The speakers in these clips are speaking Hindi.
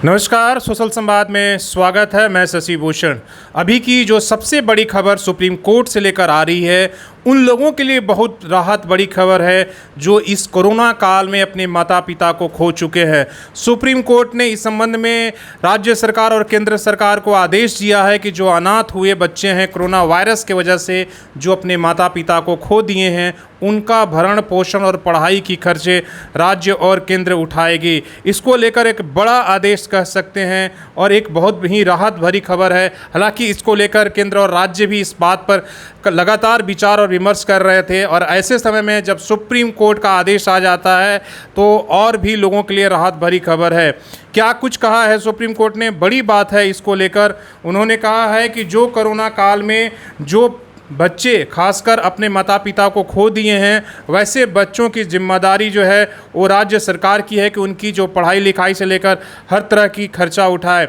नमस्कार, सोशल संवाद में स्वागत है। मैं शशि भूषण। अभी की जो सबसे बड़ी खबर सुप्रीम कोर्ट से लेकर आ रही है, उन लोगों के लिए बहुत राहत बड़ी खबर है जो इस कोरोना काल में अपने माता पिता को खो चुके हैं। सुप्रीम कोर्ट ने इस संबंध में राज्य सरकार और केंद्र सरकार को आदेश दिया है कि जो अनाथ हुए बच्चे हैं कोरोना वायरस की वजह से, जो अपने माता पिता को खो दिए हैं, उनका भरण पोषण और पढ़ाई की खर्चे राज्य और केंद्र उठाएगी। इसको लेकर एक बड़ा आदेश कह सकते हैं और एक बहुत ही राहत भरी खबर है। हालांकि इसको लेकर केंद्र और राज्य भी इस बात पर लगातार विचार और विमर्श कर रहे थे, और ऐसे समय में जब सुप्रीम कोर्ट का आदेश आ जाता है तो और भी लोगों के लिए राहत भरी खबर है। क्या कुछ कहा है सुप्रीम कोर्ट ने, बड़ी बात है इसको लेकर। उन्होंने कहा है कि जो कोरोना काल में जो बच्चे खासकर अपने माता पिता को खो दिए हैं, वैसे बच्चों की जिम्मेदारी जो है वो राज्य सरकार की है कि उनकी जो पढ़ाई लिखाई से लेकर हर तरह की खर्चा उठाए।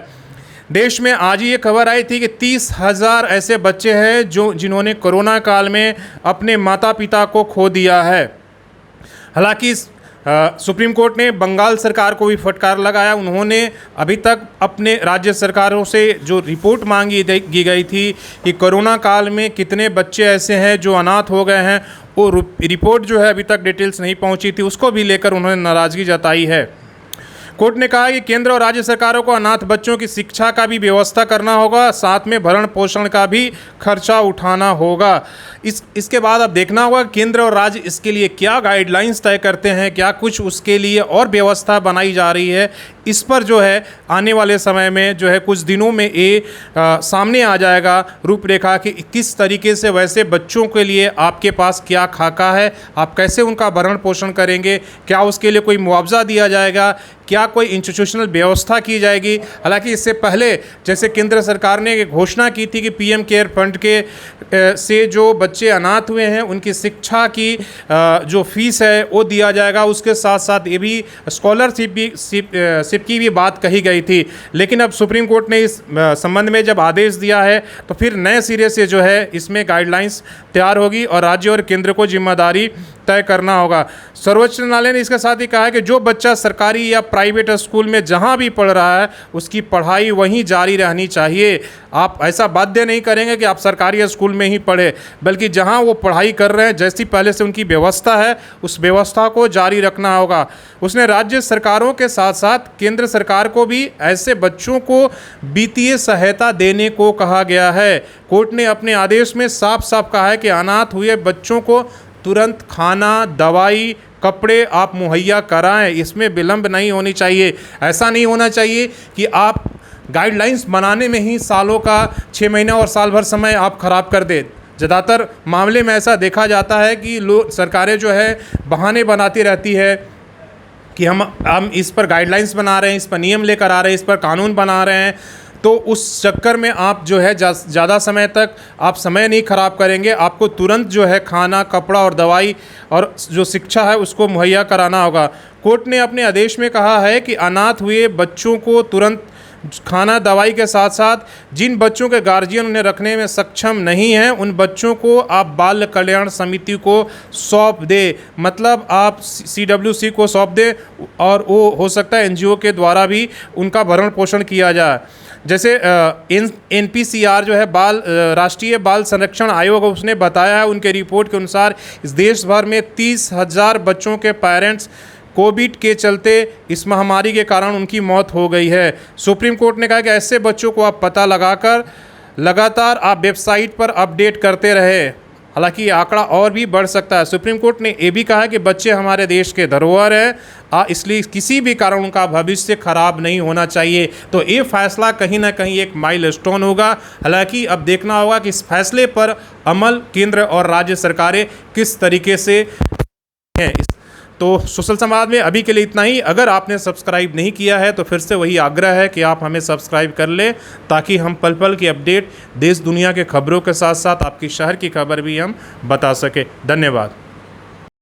देश में आज ही ये खबर आई थी कि 30,000 ऐसे बच्चे हैं जिन्होंने कोरोना काल में अपने माता पिता को खो दिया है। हालांकि सुप्रीम कोर्ट ने बंगाल सरकार को भी फटकार लगाया। उन्होंने अभी तक अपने राज्य सरकारों से जो रिपोर्ट मांगी गई थी कि कोरोना काल में कितने बच्चे ऐसे हैं जो अनाथ हो गए हैं, वो रिपोर्ट जो है अभी तक डिटेल्स नहीं पहुंची थी, उसको भी लेकर उन्होंने नाराज़गी जताई है। कोर्ट ने कहा कि केंद्र और राज्य सरकारों को अनाथ बच्चों की शिक्षा का भी व्यवस्था करना होगा, साथ में भरण पोषण का भी खर्चा उठाना होगा। इसके बाद अब देखना होगा केंद्र और राज्य इसके लिए क्या गाइडलाइंस तय करते हैं, क्या कुछ उसके लिए और व्यवस्था बनाई जा रही है। इस पर जो है आने वाले समय में जो है कुछ दिनों में ये सामने आ जाएगा रूपरेखा कि किस तरीके से वैसे बच्चों के लिए आपके पास क्या खाका है, आप कैसे उनका भरण पोषण करेंगे, क्या उसके लिए कोई मुआवजा दिया जाएगा, क्या कोई इंस्टीट्यूशनल व्यवस्था की जाएगी। हालांकि इससे पहले जैसे केंद्र सरकार ने घोषणा की थी कि पीएम केयर फंड के से जो बच्चे अनाथ हुए हैं उनकी शिक्षा की जो फीस है वो दिया जाएगा, उसके साथ साथ ये भी स्कॉलरशिप की भी बात कही गई थी। लेकिन अब सुप्रीम कोर्ट ने इस संबंध में जब आदेश दिया है तो फिर नए सिरे से जो है इसमें गाइडलाइंस तैयार होगी और राज्य और केंद्र को जिम्मेदारी तय करना होगा। सर्वोच्च न्यायालय ने इसके साथ ही कहा है कि जो बच्चा सरकारी या प्राइवेट स्कूल में जहां भी पढ़ रहा है उसकी पढ़ाई वहीं जारी रहनी चाहिए। आप ऐसा बाध्य नहीं करेंगे कि आप सरकारी स्कूल में ही पढ़े, बल्कि जहां वो पढ़ाई कर रहे हैं जैसी पहले से उनकी व्यवस्था है उस व्यवस्था को जारी रखना होगा। उसने राज्य सरकारों के साथ साथ केंद्र सरकार को भी ऐसे बच्चों को वित्तीय सहायता देने को कहा गया है। कोर्ट ने अपने आदेश में साफ साफ कहा है कि अनाथ हुए बच्चों को तुरंत खाना, दवाई, कपड़े आप मुहैया कराएं, इसमें विलंब नहीं होनी चाहिए। ऐसा नहीं होना चाहिए कि आप गाइडलाइंस बनाने में ही सालों का 6 महीना और साल भर समय आप खराब कर दें। ज़्यादातर मामले में ऐसा देखा जाता है कि सरकारें जो है बहाने बनाती रहती है कि हम इस पर गाइडलाइंस बना रहे हैं, इस पर नियम लेकर आ रहे हैं, इस पर कानून बना रहे हैं, तो उस चक्कर में आप जो है ज़्यादा समय तक आप समय नहीं खराब करेंगे। आपको तुरंत जो है खाना, कपड़ा और दवाई और जो शिक्षा है उसको मुहैया कराना होगा। कोर्ट ने अपने आदेश में कहा है कि अनाथ हुए बच्चों को तुरंत खाना, दवाई के साथ साथ जिन बच्चों के गार्जियन उन्हें रखने में सक्षम नहीं हैं उन बच्चों को आप बाल कल्याण समिति को सौंप दे, मतलब आप CWC को सौंप दे, और वो हो सकता है NGO के द्वारा भी उनका भरण पोषण किया जाए। जैसे NPCR जो है राष्ट्रीय बाल संरक्षण आयोग, उसने बताया है उनके रिपोर्ट के अनुसार इस देश भर में 30,000 बच्चों के पेरेंट्स कोविड के चलते इस महामारी के कारण उनकी मौत हो गई है। सुप्रीम कोर्ट ने कहा कि ऐसे बच्चों को आप पता लगाकर लगातार आप वेबसाइट पर अपडेट करते रहे। हालांकि ये आंकड़ा और भी बढ़ सकता है। सुप्रीम कोर्ट ने ये भी कहा कि बच्चे हमारे देश के धरोहर हैं, इसलिए किसी भी कारण उनका भविष्य खराब नहीं होना चाहिए। तो ये फैसला कहीं ना कहीं एक माइलस्टोन होगा। हालांकि अब देखना होगा कि इस फैसले पर अमल केंद्र और राज्य सरकारें किस तरीके से हैं। तो सोशल संवाद में अभी के लिए इतना ही। अगर आपने सब्सक्राइब नहीं किया है तो फिर से वही आग्रह है कि आप हमें सब्सक्राइब कर लें, ताकि हम पल पल की अपडेट देश दुनिया के खबरों के साथ साथ आपकी शहर की खबर भी हम बता सकें। धन्यवाद।